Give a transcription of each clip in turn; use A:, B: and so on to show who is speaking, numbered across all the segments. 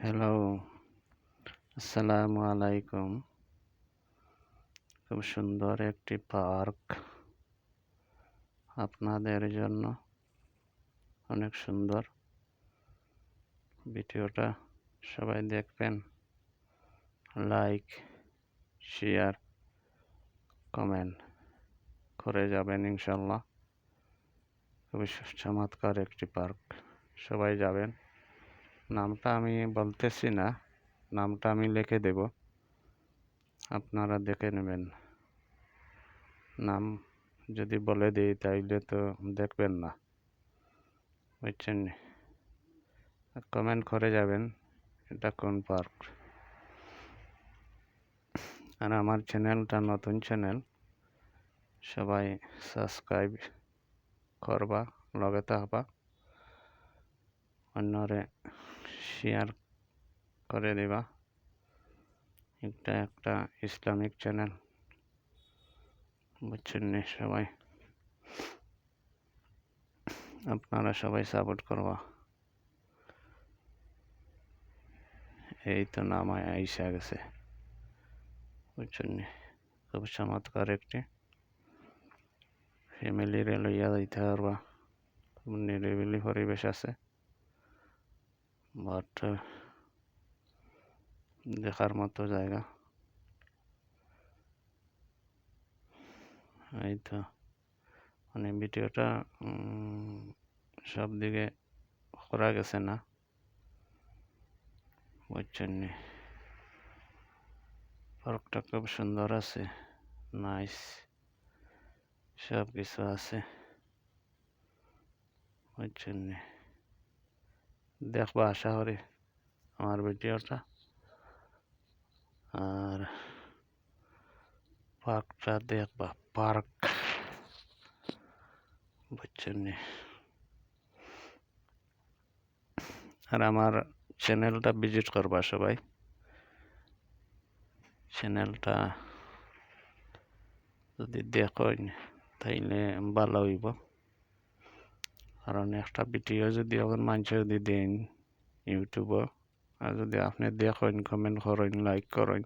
A: Hello, আসসালামু আলাইকুম। খুব সুন্দর একটি পার্ক আপনাদের জন্য। অনেক সুন্দর। ভিডিওটা সবাই দেখবেন। লাইক, শেয়ার, কমেন্ট করে যাবেন ইনশাল্লাহ। খুবই চমৎকার একটি পার্ক। সবাই যাবেন। নামটা আমি বলতেছি না, নামটা আমি লিখে দেব, আপনারা দেখে নেবেন। নাম যদি বলে দিই তাইলে তো দেখবেন না, বুঝছেন? কমেন্ট করে যাবেন এটা কোন পার্ক। আর আমার চ্যানেলটা নতুন চ্যানেল, সবাই সাবস্ক্রাইব করবা, লগে থাকবা, অন্যরে শেয়ার করে দিবা। এটা একটা ইসলামিক চ্যানেল, বুঝছেন নি? সবাই আপনারা সবাই সাপোর্ট করবা। এই তো নামায় আইসা গেছে, বুঝছেন নি? খুব চমৎকার একটি ফ্যামিলিরে লইয়া যাইতে পারবা। খুব নিরিবিলি পরিবেশ আছে, বাট দেখার মতো জায়গা। এই তো মানে ভিডিওটা সব দিকে করা গেছে না, বুঝছেন নি? পার্কটা খুব সুন্দর আছে, নাইস, সব কিছু আছে, বুঝছেন নি? দেখবা আশা করি আমার ভিডিওটা। আর পার্কটা দেখবা, পার্ক, বুঝছেন নি? আর আমার চ্যানেলটা ভিজিট করবা সবাই। চ্যানেলটা যদি দেখেন তাইলে ভালো হইব। কারণ একটা ভিডিও যদি এখন মানুষ যদি দেন ইউটিউবে, আর যদি আপনি দেখেন, কমেন্ট করেন, লাইক করেন,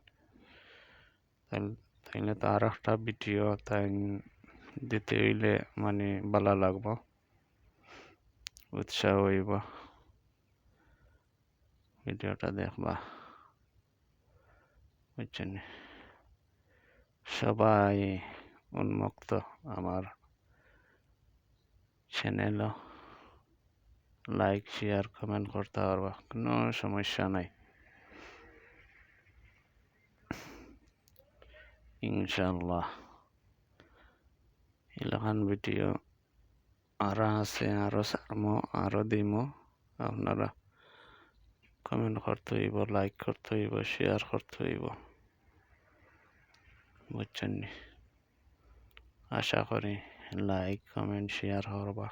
A: তাইলে তো আর একটা ভিডিও তাই দিতে হইলে মানে ভালো লাগবো, উৎসাহ হইব। ভিডিওটা দেখবা, বুঝছেন? সবাই উন্মুক্ত আমার চ্যানেলও লাইক, শেয়ার, কমেন্ট করতে পারবা, কোনো সমস্যা নাই ইনশাল্লাহ। এলাকান ভিডিও আরো আছে, আরো সারমো, আরো দিমো। আপনারা কমেন্ট করতে হইব, লাইক করতে হইব, শেয়ার করতে হইব, বুঝছেন? আশা করি লাইক, কমেন্ট, শেয়ার করবা।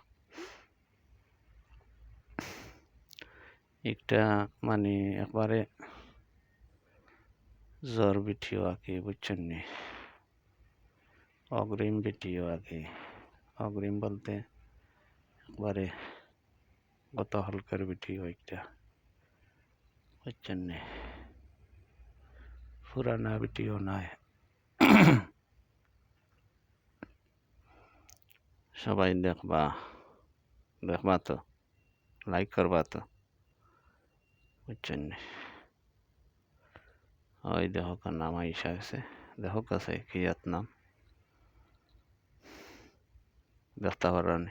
A: একটা মানে একবারে জ্বর ভিডিও আঁকি, বুঝছেন নি? অগ্রিম ভিডিও আঁকি। অগ্রিম বলতে একবারে গত হালকার ভিডিও একটা, বুঝছেন নি? পুরানা ভিডিও নাই। সবাই দেখবা, দেখবা তো, লাইক করবা তো, বুঝছেন নি? ওই দেখো কার নাম আইসা গেছে, দেখো কাছে কি নাম দেখতে পারেন।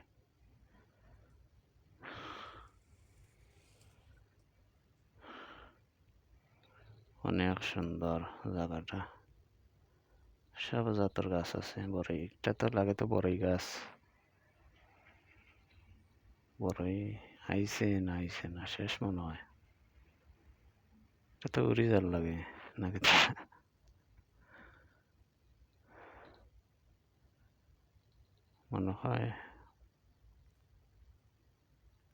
A: অনেক সুন্দর জায়গাটা, সব জাতের গাছ আছে। বড়ই একটা তো লাগে, তো বড়ই গাছ। বড়ই আইছে না আইছে না শেষ মনে হয়। এটা তো অরিজিনাল লাগে নাকি? মনে হয়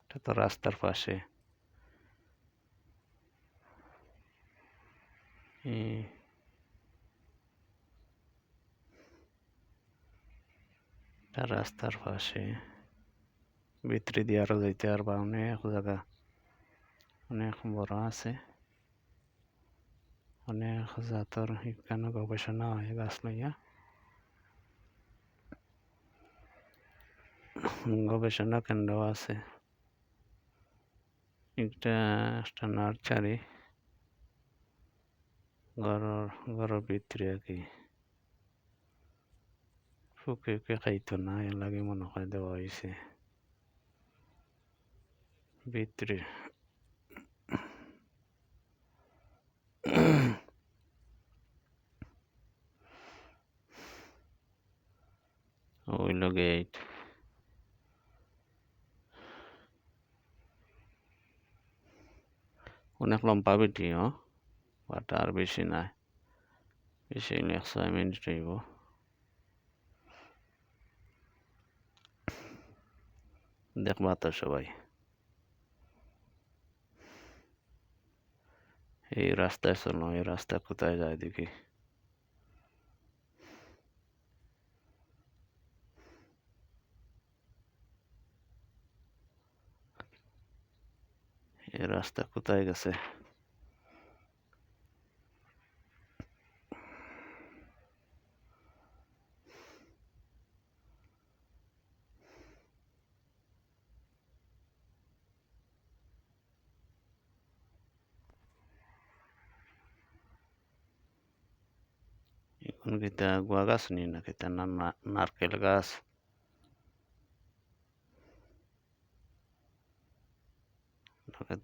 A: এটা তো রাস্তার পাশে। এটা রাস্তার পাশে, ভিতরে দিয়ে আরো যাইতে পারবা। অনেক জায়গা, অনেক বড় আছে। অনেক জাতর এখানে গবেষণা হয় গাছ লইয়া গবেষণা কেন্দ্র আছে একটা নার্সারি ঘরের ভিতরে আর কি ফুকে খাইতো না এর লাগে মনে হয় দেওয়া হয়েছে ভিতরে হইল গেট অনেক লম্বা ভিডিও বাট আর বেশি নাই বেশি হইলে 100 মিনিট হইব দেখবা তো সবাই এই রাস্তায় চলো এই রাস্তা কোথায় যায় দেখি এই রাস্তা কোথায় গেছে এখন কিতা গুয়া গাছ নি না কিতা নারকেল গাছ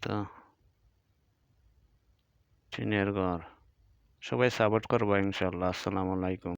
A: তো টিনের ঘর সবাই সাপোর্ট করবো ইনশাল্লাহ আসসালামু আলাইকুম